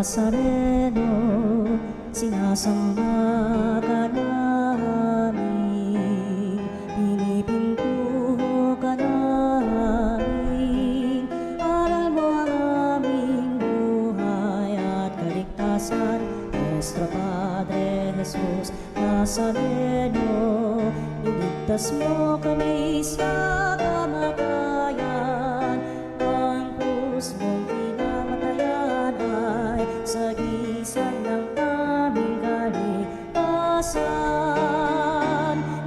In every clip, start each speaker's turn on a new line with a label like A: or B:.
A: Nazareno, sinasamba ka namin, pinipintuho ka namin. Aral mo ang aming buhay at kaligtasan, Nuestro Padre Jesus Nazareno, iligtas mo kami sa kamatayan. Ang krus mong pinamatayan ay sagisag ng aming kaligtasan.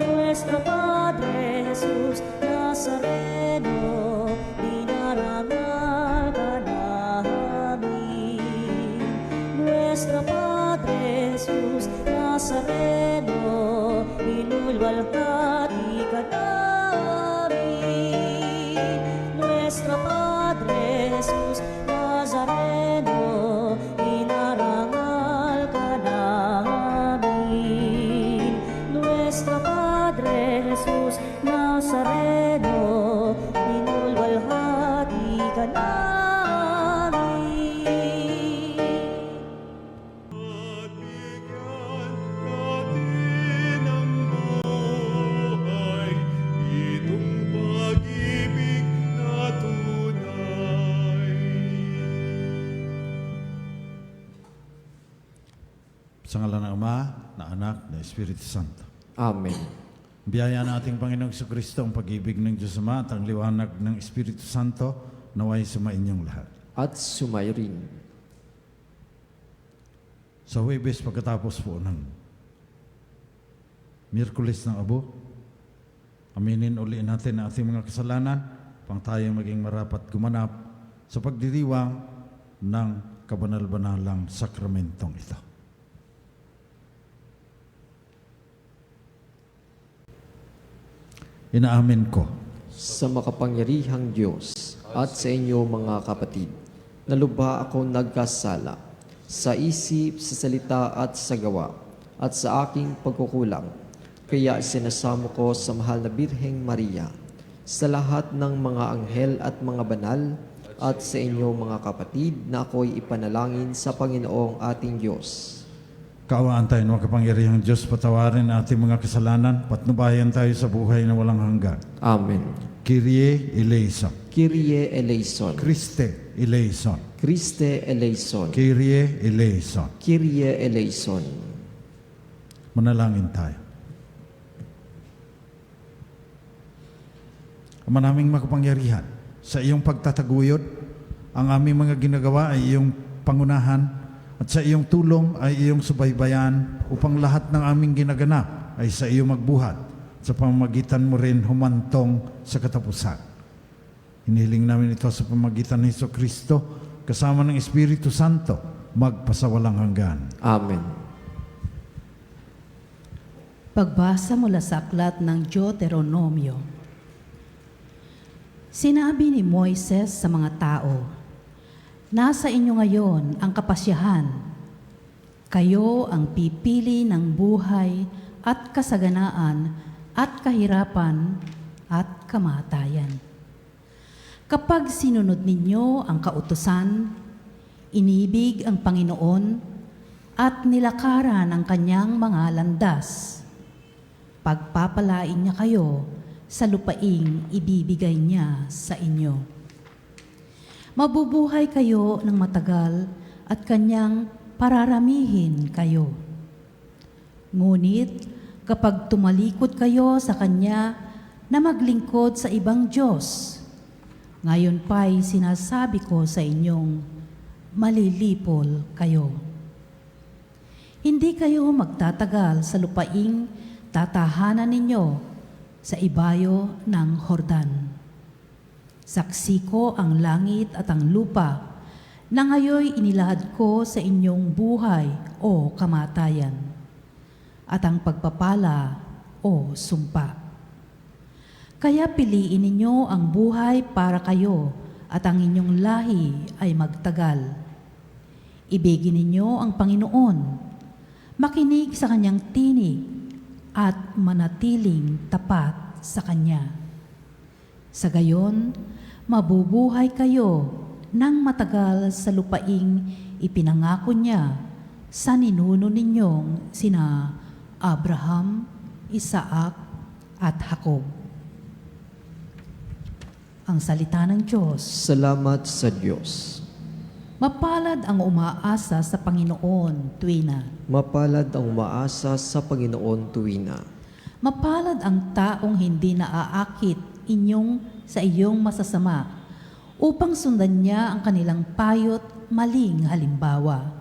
A: Nuestro Padre Jesus Nazareno, dinarangal ka namin. Nuestro Padre Jesus Nazareno, inulwalhati ka namin. Nuestro Padre Jesus Nazareno, inarangal ka namin. Nuestro Padre Jesus Nazareno, inulwalhati ka namin.
B: Sa ngalan ng Ama, na Anak, na Espiritu Santo.
C: Amen.
B: Biyaya ng ating Panginoong Jesucristo, ang pag-ibig ng Diyos Ama at ang liwanag ng Espiritu Santo, naway sumainyong lahat.
C: At sumay rin.
B: Sa Huwebes, pagkatapos po ng Miyerkules ng Abo, aminin uli natin ang ating mga kasalanan, pang tayo maging marapat gumanap sa pagdiriwang ng kabanal-banalang sakramentong ito. Inaamin ko
C: Sa makapangyarihang Diyos at sa inyo mga kapatid, na lubha ako nagkasala sa isip, sa salita at sa gawa, at sa aking pagkukulang. Kaya sinasamo ko sa mahal na Birheng Maria, sa lahat ng mga anghel at mga banal, at sa inyo mga kapatid, na ako'y ipanalangin sa Panginoong ating Diyos.
B: Kaawaan tayo ng makapangyarihang Diyos, patawarin ang ating mga kasalanan, patnubayan tayo sa buhay na walang hanggan.
C: Amen.
B: Kyrie eleison.
C: Kyrie eleison.
B: Christe eleison.
C: Christe eleison.
B: Kyrie eleison.
C: Kyrie eleison.
B: Manalangin tayo. Ama naming makapangyarihan, sa iyong pagtataguyod, ang aming mga ginagawa ay iyong pangunahan, at sa iyong tulong ay iyong subaybayan upang lahat ng aming ginaganap ay sa iyo magbuhat, sa pamamagitan mo rin humantong sa katapusan. Hinihiling namin ito sa pamamagitan ng Jesucristo, kasama ng Espiritu Santo, magpasawalang hanggan.
C: Amen.
D: Pagbasa mula sa aklat ng Deuteronomio. Sinabi ni Moises sa mga tao, "Nasa inyo ngayon ang kapasyahan. Kayo ang pipili ng buhay at kasaganaan at kahirapan at kamatayan. Kapag sinunod ninyo ang kautusan, inibig ang Panginoon at nilakaran ang kanyang mga landas, pagpapalain niya kayo sa lupaing ibibigay niya sa inyo. Mabubuhay kayo ng matagal at kanyang pararamihin kayo. Ngunit kapag tumalikod kayo sa kanya na maglingkod sa ibang Diyos, ngayon pa'y sinasabi ko sa inyong malilipol kayo. Hindi kayo magtatagal sa lupaing tatahanan ninyo sa ibayo ng Hordan. Saksi ko ang langit at ang lupa na ngayoy inilahad ko sa inyong buhay o kamatayan, at ang pagpapala o sumpa. Kaya piliin ninyo ang buhay para kayo at ang inyong lahi ay magtagal. Ibigin ninyo ang Panginoon, makinig sa kanyang tinig at manatiling tapat sa kanya. Sa gayon, mabubuhay kayo ng matagal sa lupaing ipinangako niya sa ninuno ninyong sina Abraham, Isaac, at Jacob. Ang salita ng Diyos.
C: Salamat sa Diyos.
D: Mapalad ang umaasa sa Panginoon tuwina.
C: Mapalad ang umaasa sa Panginoon tuwina.
D: Mapalad ang taong hindi naaakit sa iyong masasama upang sundan niya ang kanilang payo't maling halimbawa.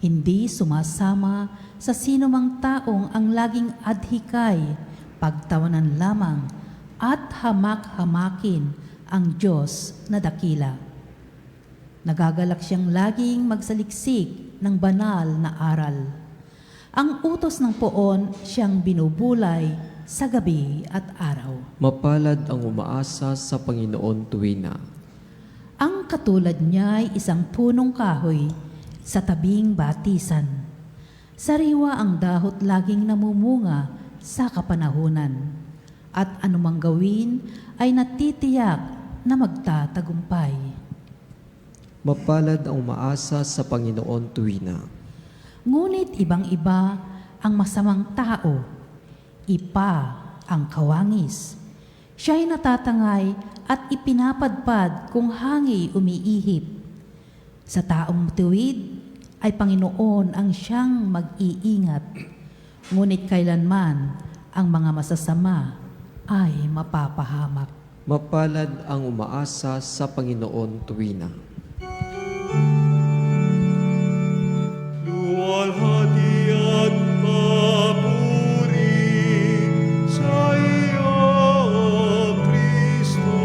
D: Hindi sumasama sa sinumang taong ang laging adhikay, pagtawanan lamang at hamak-hamakin ang Diyos na dakila. Nagagalak siyang laging magsaliksik ng banal na aral. Ang utos ng poon siyang binubulay sa gabi at araw.
C: Mapalad ang umaasa sa Panginoon tuwina.
D: Ang katulad niya ay isang punong kahoy sa tabing batisan. Sariwa ang dahot laging namumunga sa kapanahunan. At anumang gawin ay natitiyak na magtatagumpay.
C: Mapalad ang umaasa sa Panginoon tuwina.
D: Ngunit ibang-iba ang masamang tao, ipa ang kawangis. Siya'y natatangay at ipinapadpad kung hangi umiihip. Sa taong tuwid ay Panginoon ang siyang mag-iingat. Ngunit kailanman ang mga masasama ay mapapahamak.
C: Mapalad ang umaasa sa Panginoon tuwina.
E: Luwalhati at papuri sa iyo, Kristo,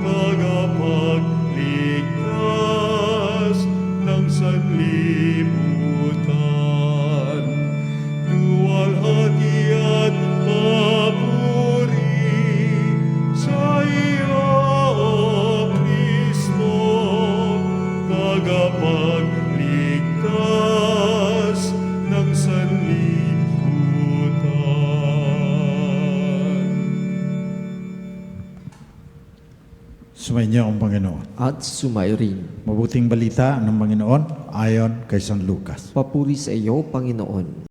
E: tagapagligtas ng sanlibutan. Luwalhati at papuri sa iyo, Kristo, tagapagligtas ng sanlibutan.
B: Sumainyo ang Panginoon.
C: At sumairin.
B: Mabuting balita ng Panginoon ayon kay San Lucas.
C: Papuri sa iyo, Panginoon.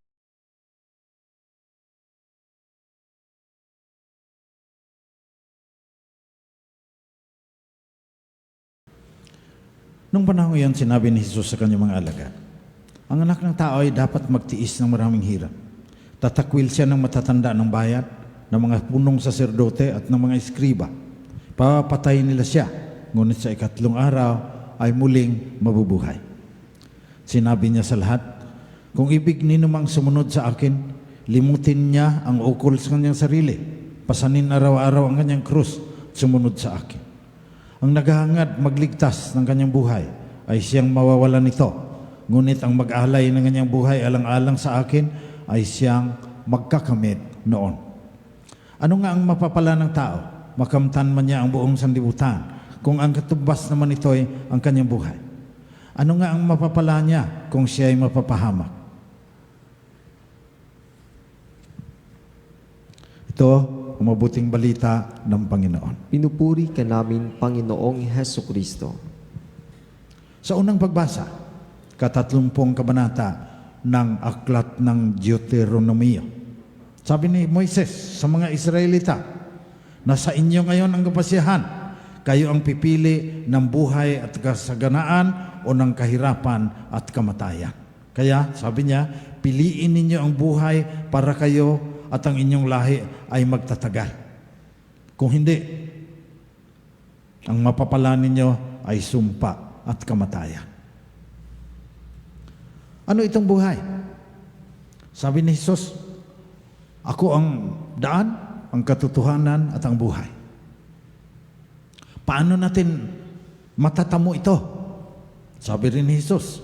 B: Nung panahon iyon, sinabi ni Jesus sa kanyang mga alagad, ang anak ng tao ay dapat magtiis ng maraming hirap. Tatakwil siya ng matatanda ng bayan, ng mga punong saserdote at ng mga eskriba. Papatayin nila siya, ngunit sa ikatlong araw ay muling mabubuhay. Sinabi niya sa lahat, kung ibig ninumang sumunod sa akin, limutin niya ang ukol sa kanyang sarili, pasanin araw-araw ang kanyang krus, sumunod sa akin. Ang naghahangad magligtas ng kanyang buhay ay siyang mawawalan nito. Ngunit ang mag-alay ng kanyang buhay alang-alang sa akin ay siyang magkakamit noon. Ano nga ang mapapala ng tao? Makamtan man niya ang buong sanlibutan kung ang katumbas naman ito ay ang kanyang buhay. Ano nga ang mapapala niya kung siya ay mapapahamak? Ito ang mabuting balita ng Panginoon.
C: Pinupuri ka namin, Panginoong Hesukristo.
B: Sa unang pagbasa, 30 kabanata ng aklat ng Deuteronomio. Sabi ni Moises sa mga Israelita, nasa inyo ngayon ang kapasyahan. Kayo ang pipili ng buhay at kasaganaan o ng kahirapan at kamatayan. Kaya, sabi niya, piliin ninyo ang buhay para kayo at ang inyong lahi ay magtatagal. Kung hindi, ang mapapala ninyo ay sumpa at kamatayan. Ano itong buhay? Sabi ni Jesus, ako ang daan, ang katotohanan at ang buhay. Paano natin matatamo ito? Sabi rin ni Jesus,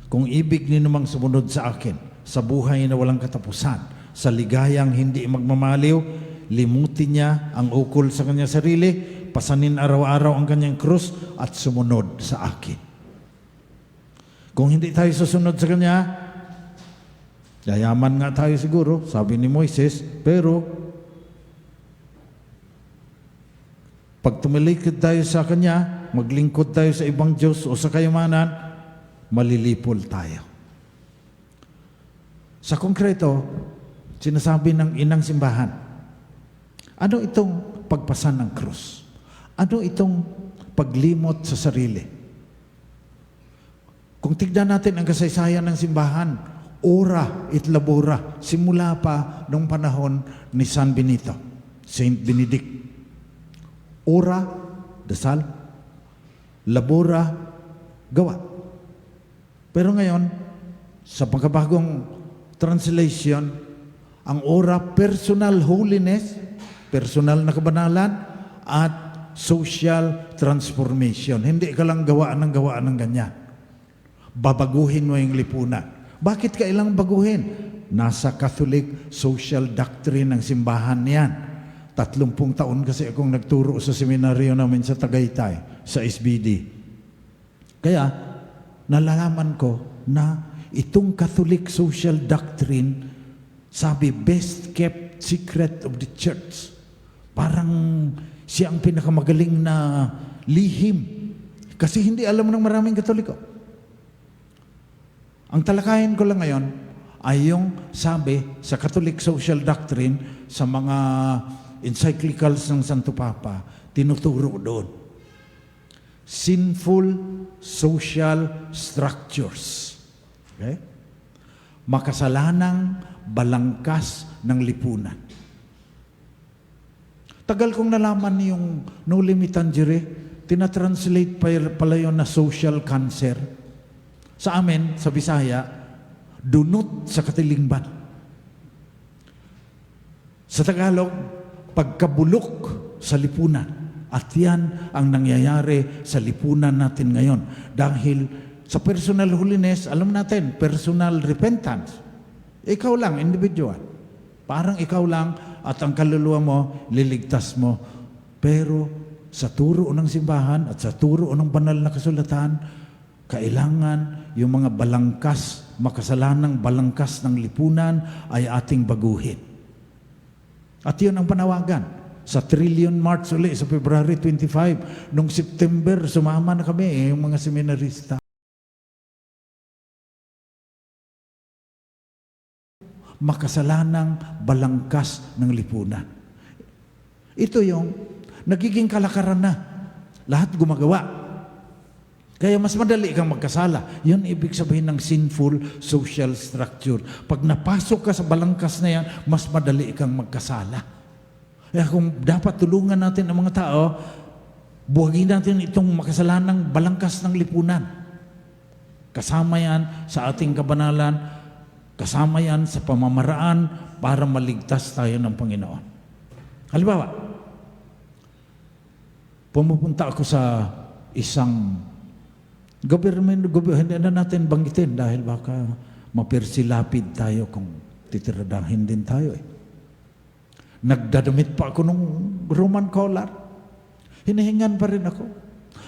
B: kung ibig ninumang sumunod sa akin, sa buhay na walang katapusan, sa ligayang hindi magmamaliw, limutin niya ang ukol sa kanyang sarili, pasanin araw-araw ang kanyang krus at sumunod sa akin. Kung hindi tayo susunod sa kanya, yayaman nga tayo siguro, sabi ni Moises, pero pag tumilikod tayo sa kanya, maglingkod tayo sa ibang Diyos o sa kayamanan, malilipol tayo. Sa konkreto, sinasabi ng inang simbahan, ano itong pagpasan ng krus? Ano itong paglimot sa sarili? Kung tignan natin ang kasaysayan ng simbahan, ora et labora, simula pa nung panahon ni San Benito, Saint Benedict. Ora, dasal, labora, gawa. Pero ngayon, sa pagkabagong translation, ang ora, personal holiness, personal na kabanalan, at social transformation. Hindi ka lang gawaan ng ganyan. Babaguhin mo yung lipunan. Bakit kailangang baguhin? Nasa Catholic social doctrine ng simbahan yan. 30 taon kasi akong nagturo sa seminaryo namin sa Tagaytay, sa SBD. Kaya, nalalaman ko na itong Catholic social doctrine, sabi, best kept secret of the church. Parang siya ang pinakamagaling na lihim. Kasi hindi alam ng maraming Katoliko. Ang talakayan ko lang ngayon ay yung sabi sa Catholic social doctrine, sa mga encyclicals ng Santo Papa, tinuturo doon. Sinful social structures. Okay? Makasalanang balangkas ng lipunan. Tagal kong nalaman yung Noli Me Tangere, tinatranslate pala yun na social cancer. Sa amin, sa Bisaya, dunot sa katilingban. Sa Tagalog, pagkabulok sa lipunan. At yan ang nangyayari sa lipunan natin ngayon. Dahil sa personal holiness, alam natin, personal repentance. Ikaw lang, individual. Parang ikaw lang at ang kaluluwa mo, liligtas mo. Pero sa turo ng simbahan at sa turo ng banal na kasulatan, kailangan yung mga balangkas, makasalanang balangkas ng lipunan ay ating baguhin. At yun ang panawagan. Sa Trillion March ulit sa February 25, nung September, sumama na kami yung mga seminarista. Makasalanang balangkas ng lipunan. Ito yung nagiging kalakaran na. Lahat gumagawa. Kaya mas madali kang magkasala. Yun ibig sabihin ng sinful social structure. Pag napasok ka sa balangkas na yan, mas madali kang magkasala. Kaya kung dapat tulungan natin ang mga tao, buhagin natin itong makasalanang balangkas ng lipunan. Kasama yan sa ating kabanalan, kasama yan sa pamamaraan para maligtas tayo ng Panginoon. Halimbawa, pumupunta ako sa isang hindi na natin banggitin dahil baka mapirsilapid tayo kung titiradahin din tayo eh. Nagdadamit pa ako nung Roman collar. Hinihingan pa rin ako.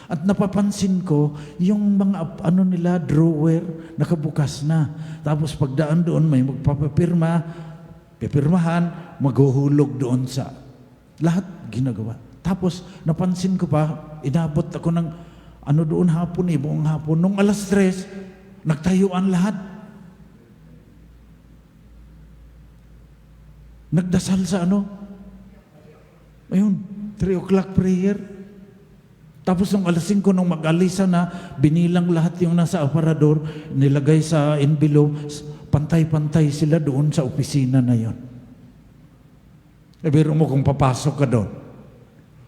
B: At napapansin ko yung mga nila drawer nakabukas na. Tapos pagdaan doon may magpapapirma, pipirmahan, maghuhulog doon sa lahat ginagawa. Tapos napansin ko pa, inabot ako ng doon hapon buong hapon. Nung 3:00, nagtayuan lahat. Nagdasal sa ayun, 3 o'clock prayer. Tapos nung 5:00 nung mag-alisa na, binilang lahat yung nasa aparador, nilagay sa envelope, pantay-pantay sila doon sa opisina na yon. Biro mo kung papasok ka doon.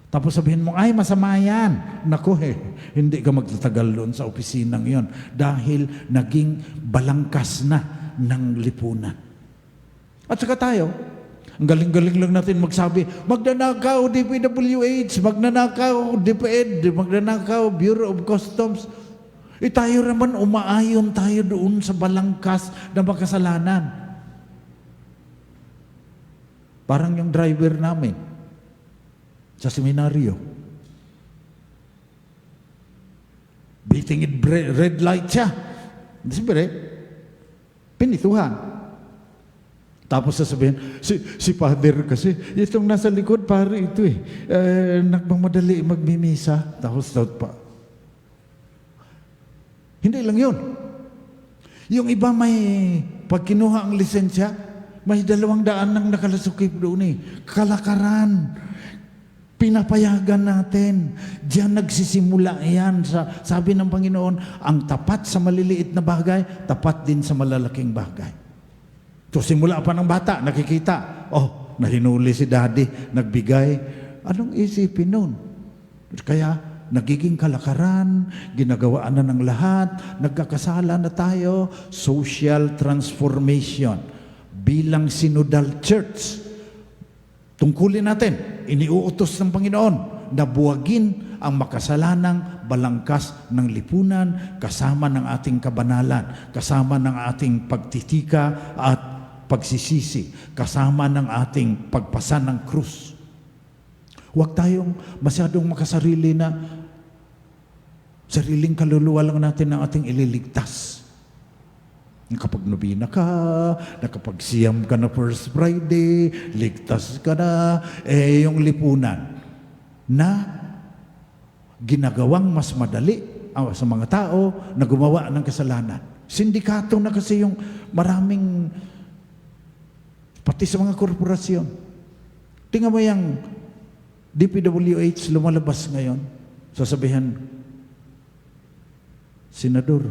B: Tapos sabihin mo, ay masama yan. Naku hindi ka magtatagal doon sa opisinang yon dahil naging balangkas na ng lipunan. At saka tayo, ang galing-galing lang natin magsabi, magnanakaw DPWH, magnanakaw DepEd, magnanakaw Bureau of Customs. Tayo naman umaayon tayo doon sa balangkas na makasalanan. Parang yung driver namin sa seminaryo. Bitingin red light siya. Siyempre, pinituhan. Tapos sasabihin, si Father kasi, itong nasa likod, pare ito nagmamadali magmimisa. Tapos Hindi lang yun. Yung iba may, pag kinuha ang lisensya, may 200 nang nakalasukip doon eh. Kalakaran. Pinapayagan natin. Diyan nagsisimula yan. Sabi ng Panginoon, ang tapat sa maliliit na bagay, tapat din sa malalaking bagay. So simula pa ng bata, nakikita, oh, nahinuli si daddy, nagbigay. Anong isipin nun? Kaya, nagiging kalakaran, ginagawaan na ng lahat, nagkakasala na tayo, social transformation. Bilang synodal church, tungkulin natin, iniuutos ng Panginoon na buwagin ang makasalanang balangkas ng lipunan kasama ng ating kabanalan, kasama ng ating pagtitika at pagsisisi, kasama ng ating pagpasan ng krus. Huwag tayong masyadong makasarili na sariling kaluluwa lang natin ang ating ililigtas. Kapag nobina ka, nakapagsiyam ka na First Friday, ligtas ka na, yung lipunan na ginagawang mas madali sa mga tao na gumawa ng kasalanan. Sindikato na kasi yung maraming, pati sa mga korporasyon. Tingnan mo yung DPWH lumalabas ngayon, sasabihan, Senador,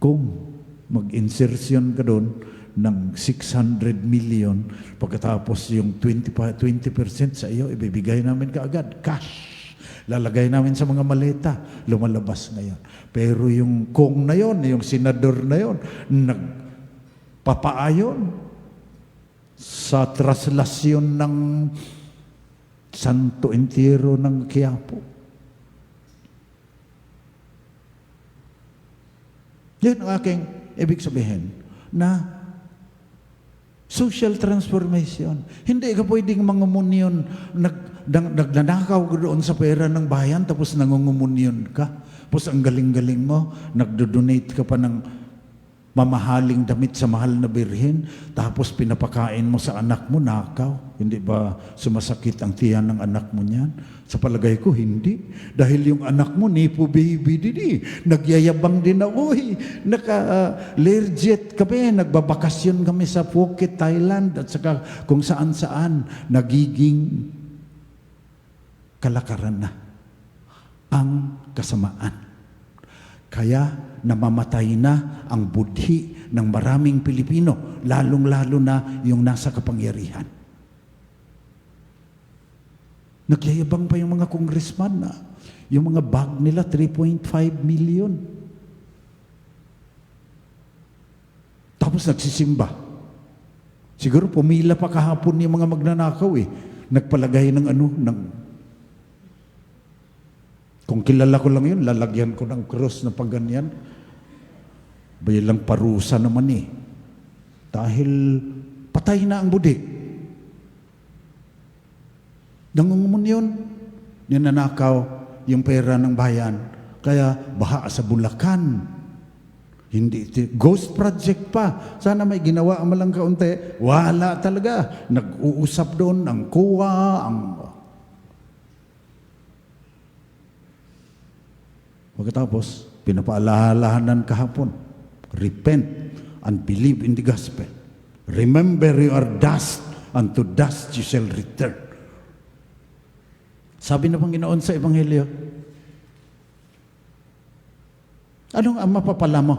B: kung mag-insertion ka doon ng 600 million, pagkatapos yung 20% sa iyo, ibibigay namin kaagad, cash. Lalagay namin sa mga maleta, lumalabas ngayon. Pero yung kong na yon, yung senador na yon, nagpapaayon sa traslasyon ng Santo Entierro ng Quiapo. Yan ang aking ibig sabihin na social transformation. Hindi ka pwedeng mangumunyon, nagnanakaw doon sa pera ng bayan tapos nangungumunyon ka. Tapos ang galing-galing mo, nagdo-donate ka pa ng mamahaling damit sa mahal na birhen, tapos pinapakain mo sa anak mo, nakaw. Hindi ba sumasakit ang tiyan ng anak mo niyan? Sa palagay ko, hindi. Dahil yung anak mo, nipo baby din. Nagyayabang din na, uy, naka-Learjet kami, nagbabakasyon kami sa Phuket, Thailand, at saka kung saan-saan, nagiging kalakaran na ang kasamaan. Kaya namamatay na ang budhi ng maraming Pilipino, lalong-lalo na yung nasa kapangyarihan. Nagyayabang pa yung mga congressman na yung mga bag nila 3.5 million. Tapos nagsisimba. Siguro pumila pa kahapon yung mga magnanakaw eh. Nagpalagay ng kung kilala ko lang yun, lalagyan ko ng cross na pagganyan. Bayalang parusa naman eh. Dahil patay na ang budi. Nangungumun yun, ninanakaw yung pera ng bayan. Kaya baha sa Bulacan. Hindi, ghost project pa. Sana may ginawa mo lang kaunti. Wala talaga. Nag-uusap doon ang kuwa, pagkatapos, pinapaalalahanan kahapon, repent and believe in the gospel. Remember you are dust, and to dust you shall return. Sabi ng Panginoon sa Ebanghelyo, anong ang mapapala mo?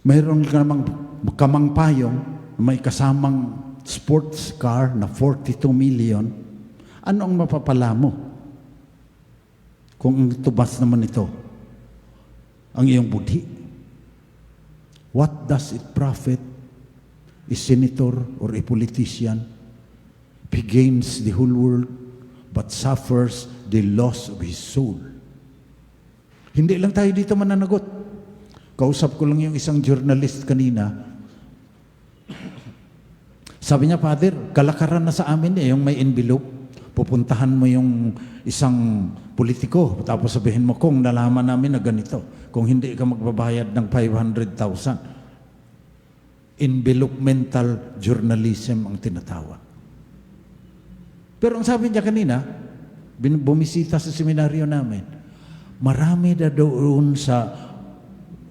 B: Mayroon ka namang kamang payong, may kasamang sports car na 42 million. Ano ang mapapala mo? Kung tubas naman ito, ang iyong budhi. What does it profit a senator or a politician if he gains the whole world but suffers the loss of his soul? Hindi lang tayo dito mananagot. Kausap ko lang yung isang journalist kanina. Sabi niya, Father, kalakaran na sa amin yung may envelope. Pupuntahan mo yung isang politiko, tapos sabihin mo, kung nalaman namin na ganito, kung hindi ka magbabayad ng 500,000. Envelopmental journalism ang tinatawag. Pero ang sabi niya kanina, bumisita sa seminaryo namin, Marami na doon sa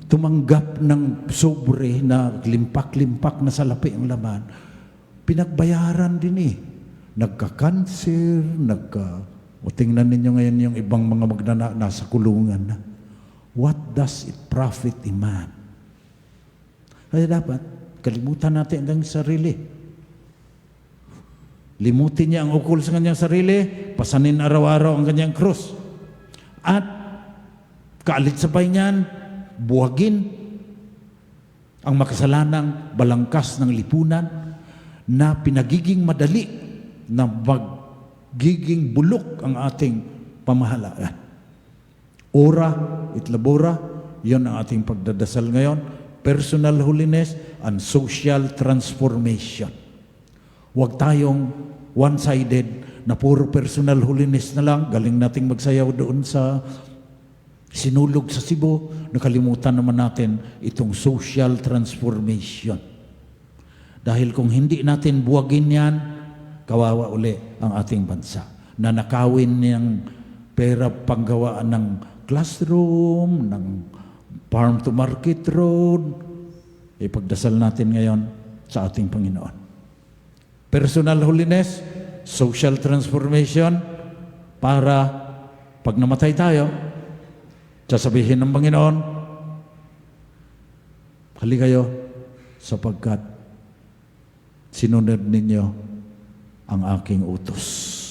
B: tumanggap ng sobre na limpak-limpak na salapi ang laman. Pinagbayaran din eh. Nagka-cancer, o tingnan ninyo ngayon yung ibang mga nasa kulungan na. What does it profit a man? Kaya dapat, kalimutan natin ang sarili. Limutin niya ang ukol sa kanyang sarili, pasanin araw-araw ang kanyang krus. At kaalit sabay niyan, buwagin ang makasalanang balangkas ng lipunan na pinagiging madali na magiging bulok ang ating pamahalaan. Ora et labora, yon ang ating pagdadasal ngayon. Personal holiness and social transformation. Huwag tayong one-sided na puro personal holiness na lang. Galing nating magsayaw doon sa sinulog sa Cebu. Nakalimutan naman natin itong social transformation. Dahil kung hindi natin buwagin yan, kawawa uli ang ating bansa. Nanakawin niyang pera panggawaan ng classroom, ng farm to market road. Ipagdasal natin ngayon sa ating Panginoon. Personal holiness, social transformation, para pag namatay tayo, sasabihin ng Panginoon, hali kayo sapagkat sinunod ninyo ang aking utos.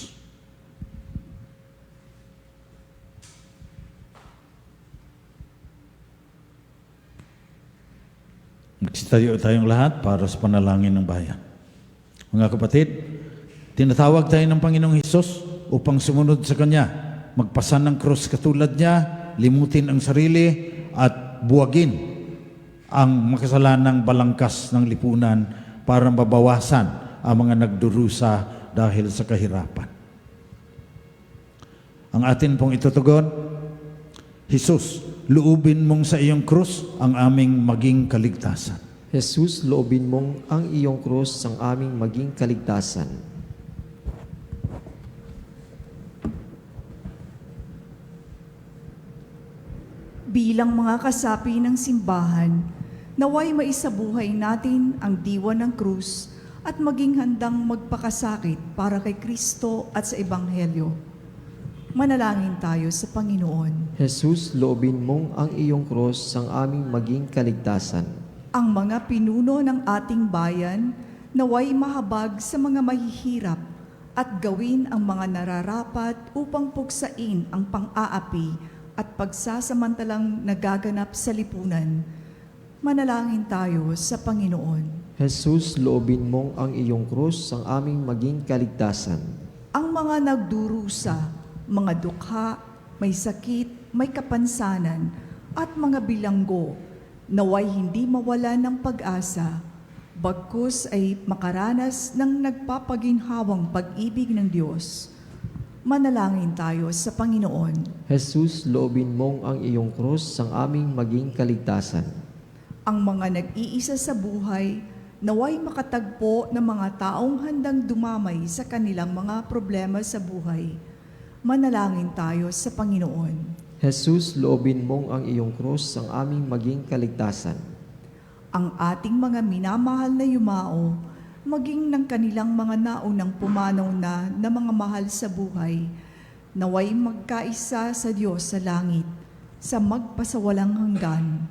B: Magsitayo tayong lahat para sa panalangin ng bayan. Mga kapatid, tinatawag tayo ng Panginoong Hesus upang sumunod sa Kanya, magpasan ng krus katulad niya, limutin ang sarili at buwagin ang makasalanang balangkas ng lipunan para mabawasan ang mga nagdurusa dahil sa kahirapan. Ang atin pong itutugon, Hesus, loobin mong sa iyong krus ang aming maging kaligtasan.
C: Jesus, loobin mong ang iyong krus ang aming maging kaligtasan.
F: Bilang mga kasapi ng simbahan, naway maisabuhay natin ang diwa ng krus at maging handang magpakasakit para kay Kristo at sa Ebanghelyo. Manalangin tayo sa Panginoon.
C: Jesus, loobin mong ang iyong krus ang aming maging kaligtasan.
F: Ang mga pinuno ng ating bayan, naway mahabag sa mga mahihirap at gawin ang mga nararapat upang puksain ang pang-aapi at pagsasamantalang nagaganap sa lipunan. Manalangin tayo sa Panginoon.
C: Jesus, loobin mong ang iyong krus ang aming maging kaligtasan.
F: Ang mga nagdurusa, mga dukha, may sakit, may kapansanan, at mga bilanggo, naway hindi mawalan ng pag-asa, bagkus ay makaranas ng nagpapaginhawang pag-ibig ng Diyos. Manalangin tayo sa Panginoon.
C: Jesus, loobin mong ang iyong krus ang aming maging kaligtasan.
F: Ang mga nag-iisa sa buhay, naway makatagpo ng mga taong handang dumamay sa kanilang mga problema sa buhay. Manalangin tayo sa Panginoon.
C: Jesus, loobin mong ang iyong krus ang aming maging kaligtasan.
F: Ang ating mga minamahal na yumao, maging ng kanilang mga naunang pumanaw na mga mahal sa buhay, naway magkaisa sa Diyos sa langit, sa magpasawalang hanggan.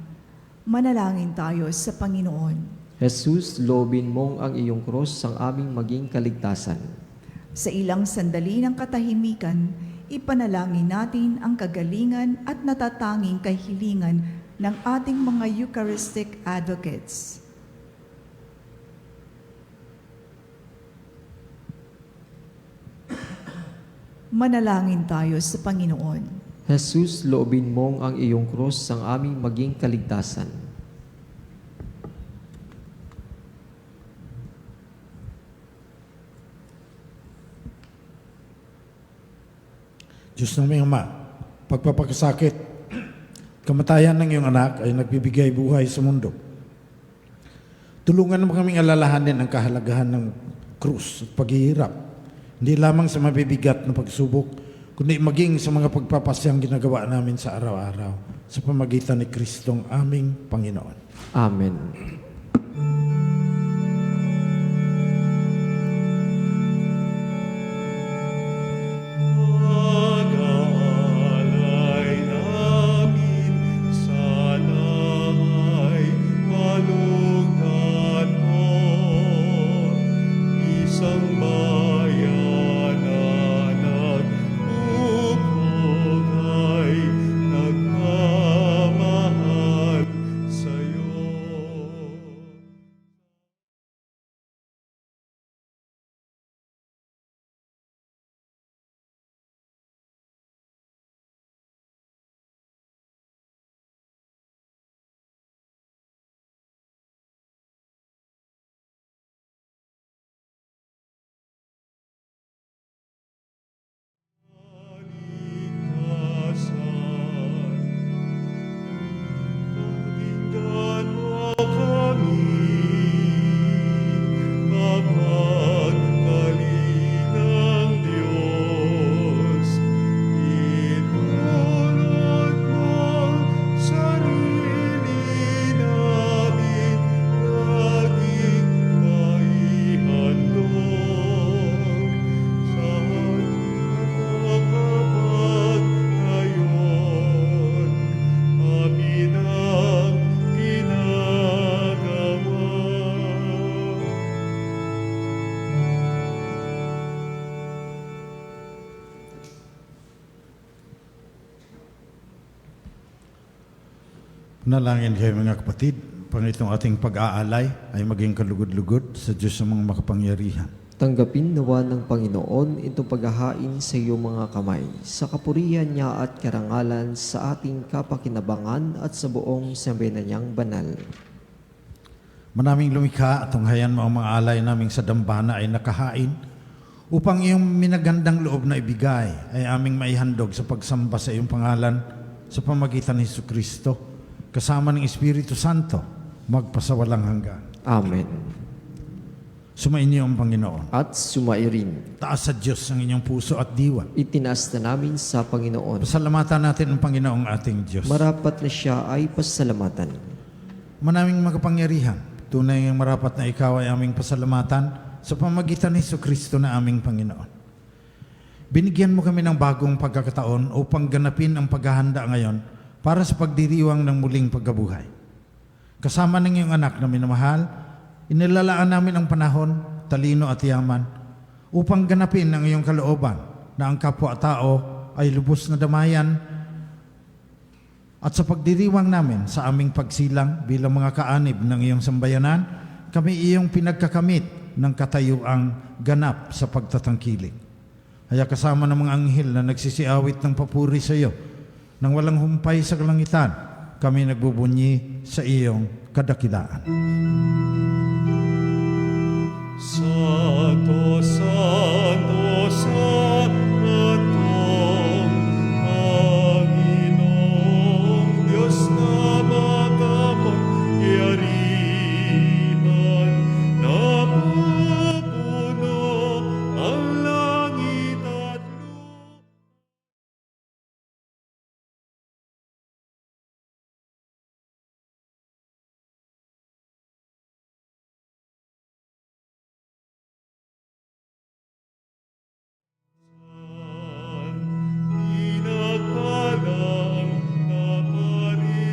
F: Manalangin tayo sa Panginoon.
C: Jesus, loobin mong ang iyong krus ang aming maging kaligtasan.
F: Sa ilang sandali ng katahimikan, ipanalangin natin ang kagalingan at natatanging kahilingan ng ating mga Eucharistic advocates. Manalangin tayo sa Panginoon.
C: Jesus, loobin mong ang iyong krus ang aming maging kaligtasan.
B: Diyos naming Ama, pagpapakasakit, kamatayan ng iyong anak ay nagbibigay buhay sa mundo. Tulungan mo kaming alalahanin ang kahalagahan ng krus at paghihirap, hindi lamang sa mabibigat na pagsubok, kundi maging sa mga pagpapasyang ginagawa namin sa araw-araw sa pamagitan ni Kristong aming Panginoon.
C: Amen.
E: Pag-aalay namin sana'y malugdan mo, isang bayan na nag-upog ay nagmamahal sa'yo. Pakinggan mo kami, mapagkalinang Diyos. Itulot mo sarili namin, laging maihandog sa ngayon, amin ang ginagawa.
B: Nalangin kayo mga kapatid, Panginoong ating pag-aalay ay maging kalugod-lugod sa Diyos sa mga makapangyarihan.
C: Tanggapin nawa ng Panginoon itong paghahain sa iyong mga kamay, sa kapurihan niya at karangalan sa ating kapakinabangan at sa buong sambayanan niyang banal.
B: Manaming lumikha at tunghayan mo ang mga alay naming sa dambana ay nakahain upang iyong minagandang loob na ibigay ay aming maihandog sa pagsamba sa iyong pangalan sa pamagitan ni Jesucristo kasama ng Espiritu Santo magpasawalang hanggan.
C: Amen.
B: Sumainyo ang Panginoon.
C: At sumairin.
B: Taas sa Diyos ang inyong puso at diwa.
C: Itinaas na namin sa Panginoon.
B: Pasalamatan natin ang Panginoong ating Diyos.
C: Marapat na siya ay pasalamatan.
B: Manaming makapangyarihan, tunay ang marapat na ikaw ay aming pasalamatan sa pamagitan ni Jesucristo na aming Panginoon. Binigyan mo kami ng bagong pagkakataon upang ganapin ang paghahanda ngayon para sa pagdiriwang ng muling pagkabuhay. Kasama ng iyong anak na minamahal, inilalaan namin ang panahon, talino at yaman upang ganapin ang iyong kalooban na ang kapwa-tao ay lubos na damayan at sa pagdiriwang namin sa aming pagsilang bilang mga kaanib ng iyong sambayanan, kami iyong pinagkakamit ng katayuang ganap sa pagtatangkilik. Kaya kasama ng mga anghel na nagsisiawit ng papuri sa iyo, nang walang humpay sa kalangitan, kami nagbubunyi sa iyong kadakilaan.
E: Santo, Santo, Santo, Panginoong Diyos na makapangyarihan, napupuno ang langit at lupa. Pinagpalang na paririto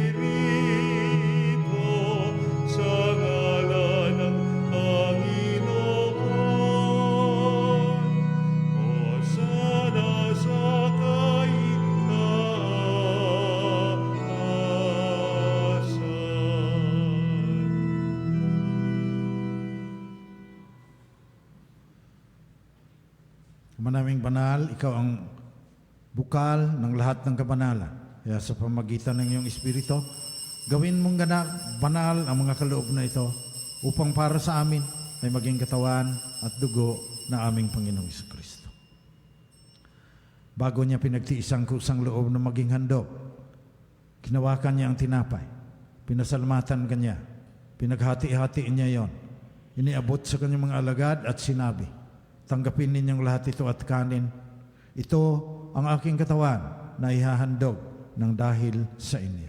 E: sa ngalan ng Panginoon. Hosana sa kaitaasan.
B: Manaming banal, ikaw ang bukal ng lahat ng kabanalan. Kaya sa pamagitan ng iyong Espiritu, gawin mong banal ang mga kaloob na ito upang para sa amin ay maging katawan at dugo na aming Panginoong Jesucristo. Bago niya pinagtiis ang kusang loob na maging handog, kinawakan niya ang tinapay, pinasalamatan kanya, pinaghati-hati niya yon, iniabot sa kanyang mga alagad at sinabi, tanggapin ninyong lahat ito at kanin. Ito ang aking katawan na ihahandog ng dahil sa inyo.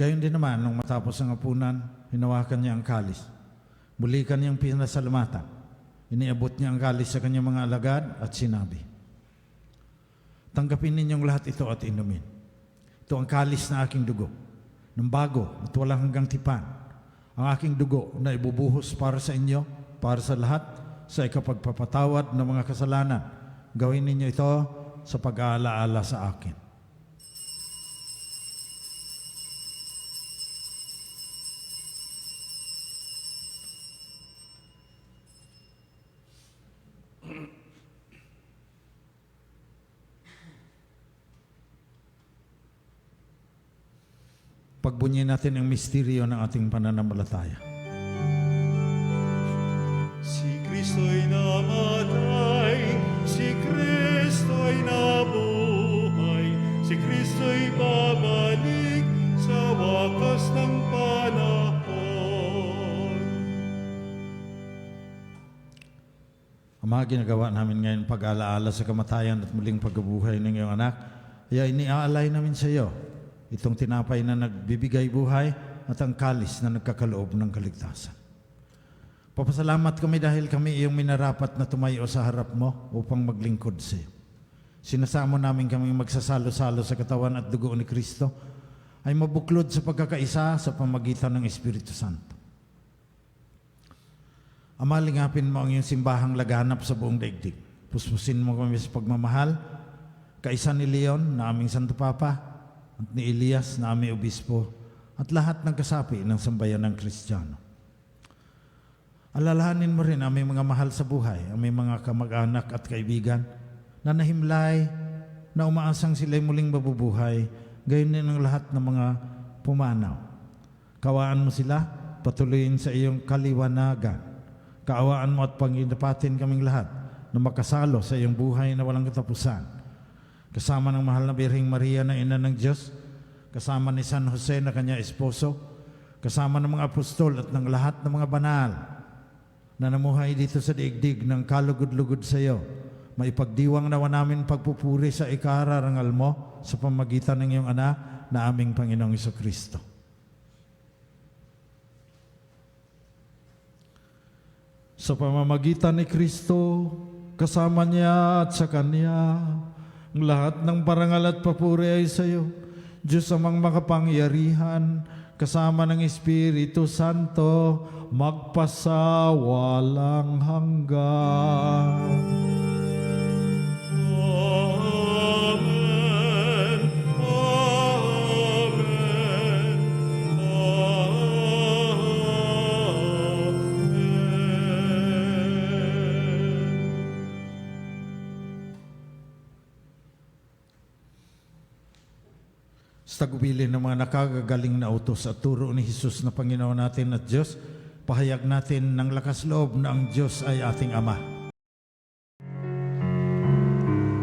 B: Gayon din naman, nung matapos ang hapunan, hinawakan niya ang kalis. Muli kanyang pinasalamatan. Iniabot niya ang kalis sa kanyang mga alagad at sinabi, "Tanggapin ninyong lahat ito at inumin. Ito ang kalis na aking dugo, ng bago at walang hanggang tipan. Ang aking dugo na ibubuhos para sa inyo, para sa lahat, sa ikapagpapatawad ng mga kasalanan. Gawin ninyo ito sa pag-aalaala sa akin." Pagbunyi natin ang misteryo ng ating pananampalataya.
E: Si Kristo'y namatay, si Kristo'y nabuhay, si Kristo'y babalik sa wakas ng panahon.
B: Ama, ginagawa namin ngayon pag-alaala sa kamatayan at muling pagkabuhay ng iyong anak. Kaya iniaalay namin sa iyo itong tinapay na nagbibigay buhay at ang kalis na nagkakaloob ng kaligtasan. Papasalamat kami dahil kami iyong minarapat na tumayo sa harap mo upang maglingkod sa iyo. Sinasamo namin kaming magsasalo-salo sa katawan at dugo ni Kristo ay mabuklod sa pagkakaisa sa pamagitan ng Espiritu Santo. Ama, lingapin mo ang iyong simbahang laganap sa buong daigdig. Puspusin mo kami sa pagmamahal, kaisa ni Leon na aming Santo Papa, at ni Elias na aming obispo, at lahat ng kasapi ng sambayan ng Kristiyano. Alalahanin mo rin aming mga mahal sa buhay, aming mga kamag-anak at kaibigan na nahimlay, na umaasang sila'y muling mabubuhay, gayon din ang lahat ng mga pumanaw. Kawaan mo sila, patuloyin sa iyong kaliwanagan. Kaawaan mo at panginapatin kaming lahat na makasalo sa iyong buhay na walang katapusan. Kasama ng mahal na Birheng Maria na ina ng Diyos, kasama ni San Jose na kanya esposo, kasama ng mga apostol at ng lahat ng mga banal na namuhay dito sa daigdig ng kalugod-lugod sa iyo. Maipagdiwang nawa namin pagpupuri sa ikararangal mo sa pamagitan ng iyong anak na aming Panginoong Jesucristo. Sa pamamagitan ni Kristo, kasama niya at sa Kanya, ang lahat ng parangal at papuri ay sa iyo, Diyos amang makapangyarihan, kasama ng Espiritu Santo, magpasawalang hanggan.
E: Amen. Amen. Amen.
B: Sa tagubilin ng mga nakagagaling na utos at turo ni Jesus na Panginoon natin at Diyos, pahayag natin ng lakas loob na ang Diyos ay ating Ama.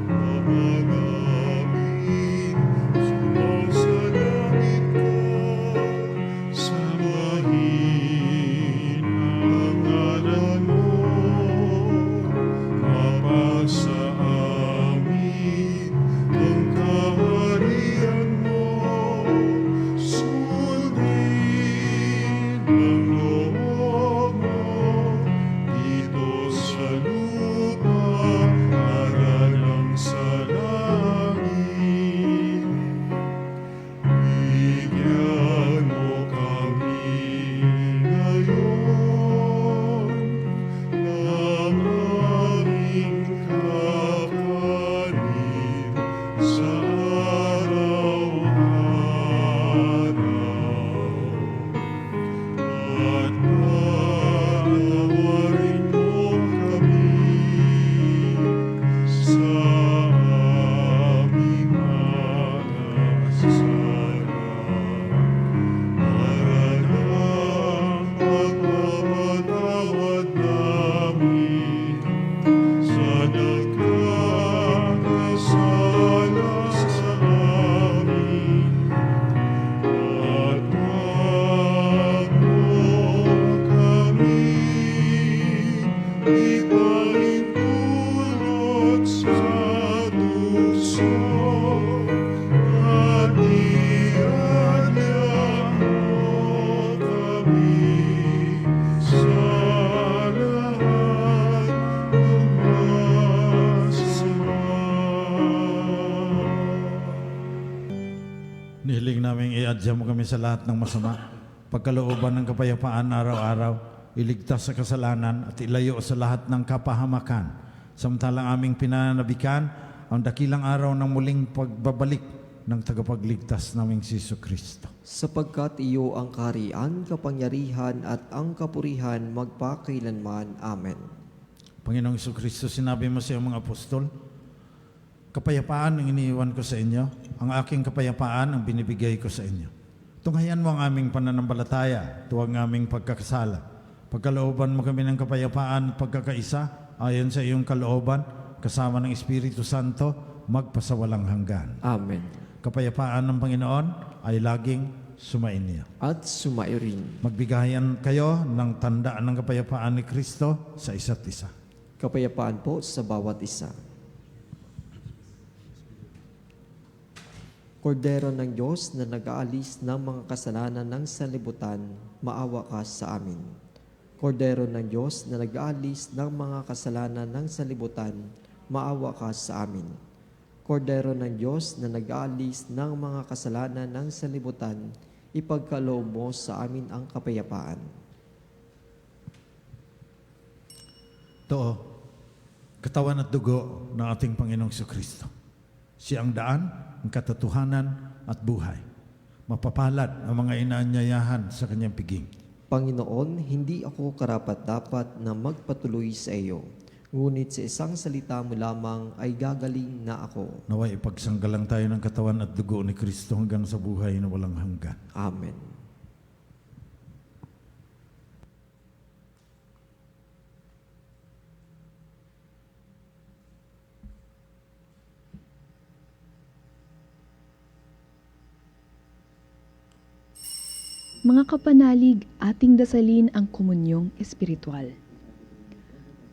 E: Namin, sumasalangit ka, sambahin ang ngalan mo, mapasa amin ang kaharian mo, sundin ang loob mo dito sa lupa.
B: Nihiling namin i-adya mo kami sa lahat ng masama, pagkalooban ng kapayapaan araw-araw, iligtas sa kasalanan at ilayo sa lahat ng kapahamakan. Samantalang aming pinananabikan ang dakilang araw ng muling pagbabalik ng tagapagligtas naming si Jesucristo.
C: Sapagkat iyo ang kaharian, kapangyarihan at ang kapurihan magpakailanman. Amen.
B: Panginoong Jesucristo, sinabi mo sa iyong mga apostol, kapayapaan ang iniiwan ko sa inyo, ang aking kapayapaan ang binibigay ko sa inyo. Tunghayan mo ang aming pananampalataya, tuwag ang aming pagkakasala. Pagkalooban mo kami ng kapayapaan at pagkakaisa, ayon sa iyong kalooban, kasama ng Espiritu Santo, magpasawalang hanggan.
C: Amen.
B: Kapayapaan ng Panginoon ay laging sumainyo.
C: At sumayo rin.
B: Magbigayan kayo ng tandaan ng kapayapaan ni Kristo sa isa't isa.
C: Kapayapaan po sa bawat isa. Kordero ng Diyos na nag-aalis ng mga kasalanan ng sanlibutan, maawa ka sa amin. Kordero ng Diyos na nag-aalis ng mga kasalanan ng sanlibutan, maawa ka sa amin. Kordero ng Diyos na nag-aalis ng mga kasalanan ng sanlibutan, ipagkaloob mo sa amin ang kapayapaan.
B: Ito, katawan at dugo ng ating Panginoong Jesucristo. Siya ang daan, ang katotohanan at buhay. Mapapalad ang mga inaanyayahan sa kanyang piging.
C: Panginoon, hindi ako karapat-dapat na magpatuloy sa iyo. Ngunit sa isang salita mo lamang ay gagaling na ako.
B: Naway ipagsanggalang tayo ng katawan at dugo ni Kristo hanggang sa buhay na walang hanggan.
C: Amen.
G: Mga kapanalig, ating dasalin ang komunyong espiritual.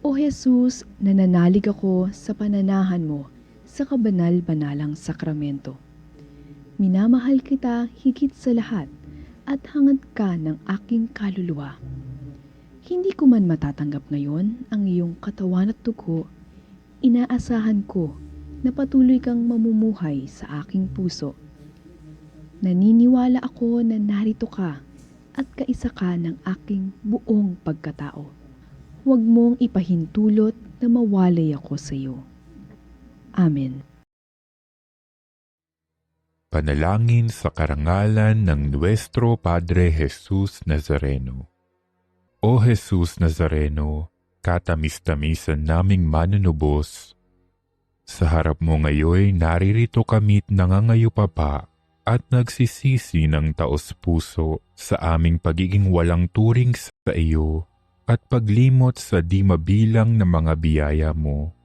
G: O Jesus, nananalig ako sa pananahan mo sa kabanal-banalang sakramento. Minamahal kita higit sa lahat at hangad ka ng aking kaluluwa. Hindi ko man matatanggap ngayon ang iyong katawan at dugo, inaasahan ko na patuloy kang mamumuhay sa aking puso. Naniniwala ako na narito ka at kaisa ka ng aking buong pagkatao. Huwag mong ipahintulot na mawalay ako sa iyo. Amen.
E: Panalangin sa karangalan ng Nuestro Padre Jesus Nazareno. O Jesus Nazareno, katamis-tamisan naming manunubos, sa harap mo ngayon naririto kami't nangangayupapa at nagsisisi ng taos-puso sa aming pagiging walang turing sa iyo at paglimot sa di mabilang na mga biyaya mo,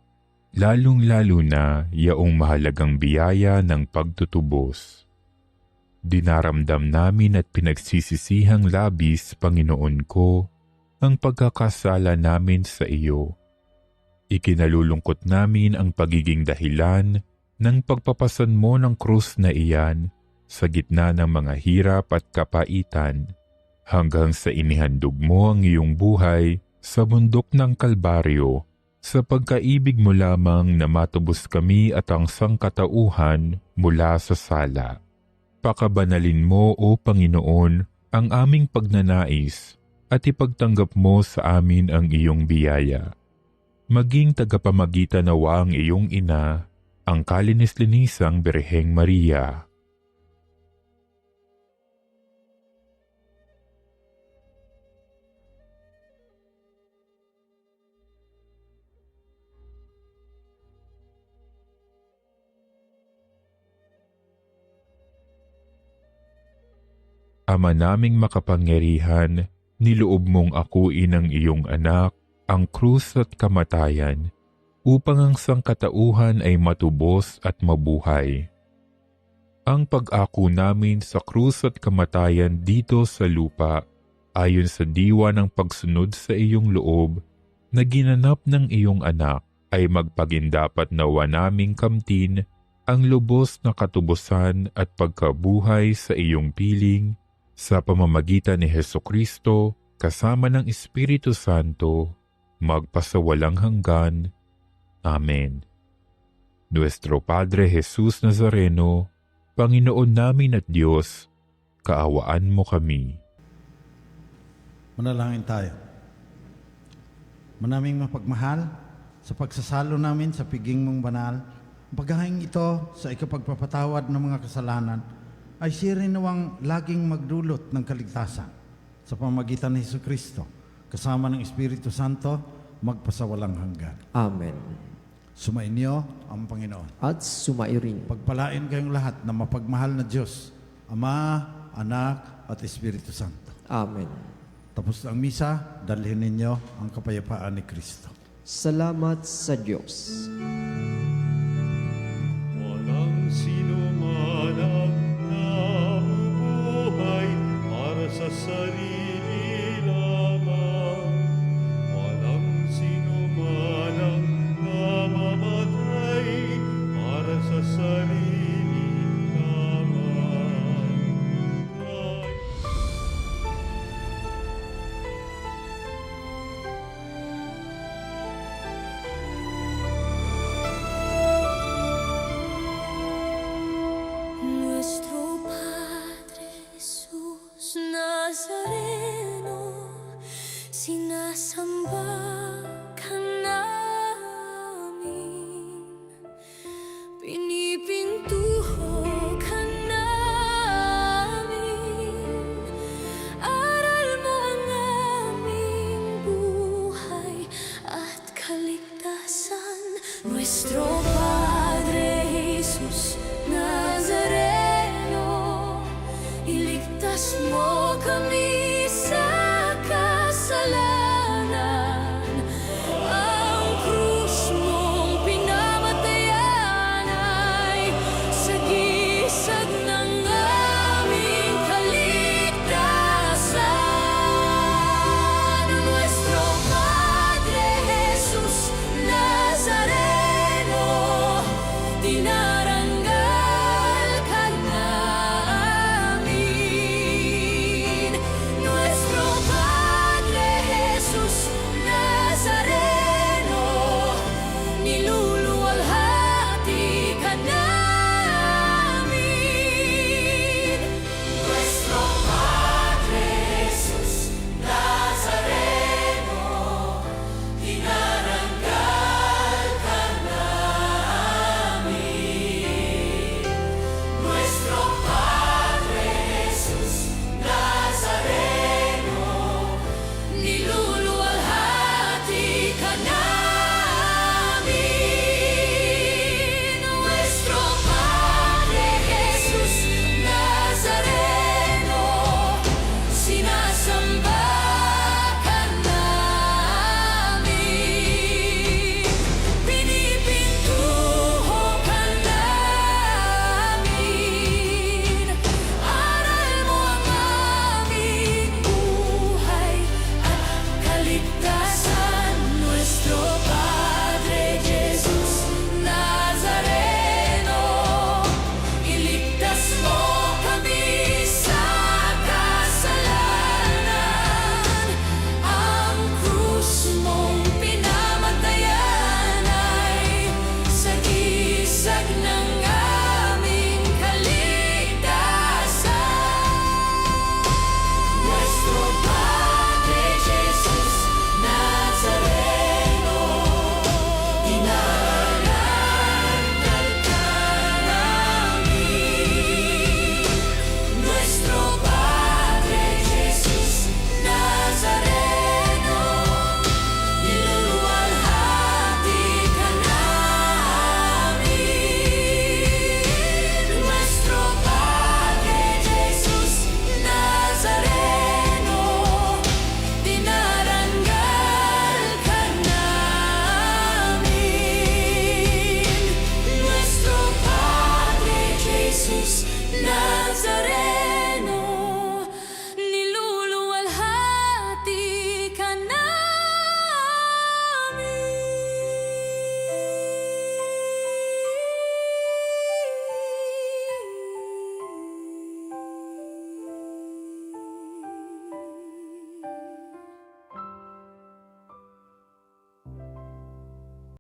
E: lalong-lalo na yaong mahalagang biyaya ng pagtutubos. Dinaramdam namin at pinagsisisihang labis, Panginoon ko, ang pagkakasala namin sa iyo. Ikinalulungkot namin ang pagiging dahilan ng pagpapasan mo ng krus na iyan sa gitna ng mga hirap at kapaitan, hanggang sa inihandog mo ang iyong buhay sa bundok ng Kalbaryo, sa pagkaibig mo lamang na matubos kami at ang sangkatauhan mula sa sala. Pakabanalin mo, O Panginoon, ang aming pagnanais at ipagtanggap mo sa amin ang iyong biyaya. Maging tagapamagitan nawa ang iyong ina, ang kalinis-linisang Birheng Maria. Ama naming makapangyarihan, niloob mong akuin ang iyong anak, ang krus at kamatayan, upang ang sangkatauhan ay matubos at mabuhay. Ang pag-ako namin sa krus at kamatayan dito sa lupa, ayon sa diwa ng pagsunod sa iyong loob, na ginanap ng iyong anak, ay magpagindapat nawa naming kamtin ang lubos na katubusan at pagkabuhay sa iyong piling, sa pamamagitan ni Hesukristo, kasama ng Espiritu Santo, magpasawalang hanggan. Amen. Nuestro Padre Jesus Nazareno, Panginoon namin at Diyos, kaawaan mo kami.
B: Manalangin tayo. Manaming mapagmahal, sa pagsasalo namin sa piging mong banal, ang paghahing ito sa ikapagpapatawad ng mga kasalanan ay siya rin nawang laging magdulot ng kaligtasan sa pamagitan ng Jesucristo, kasama ng Espiritu Santo, magpasawalang hanggan.
C: Amen.
B: Sumainyo ang Panginoon.
C: At sumairin.
B: Pagpalain kayong lahat na mapagmahal na Diyos, Ama, Anak, at Espiritu Santo.
C: Amen.
B: Tapos ang misa, dalhin ninyo ang kapayapaan ni Kristo.
C: Salamat sa Diyos.
H: Walang sino man ang nabubuhay para sa sarili lamang. Walang sino man ang namamatay para sa sarili lamang.
A: Nuestro Padre Jesús Nazareno, sinasamba ka namin, pinipintuho ka namin, aral mo ang aming buhay at kaligtasan. Nuestro Padre Jesus Nazareno, iligtas mo kami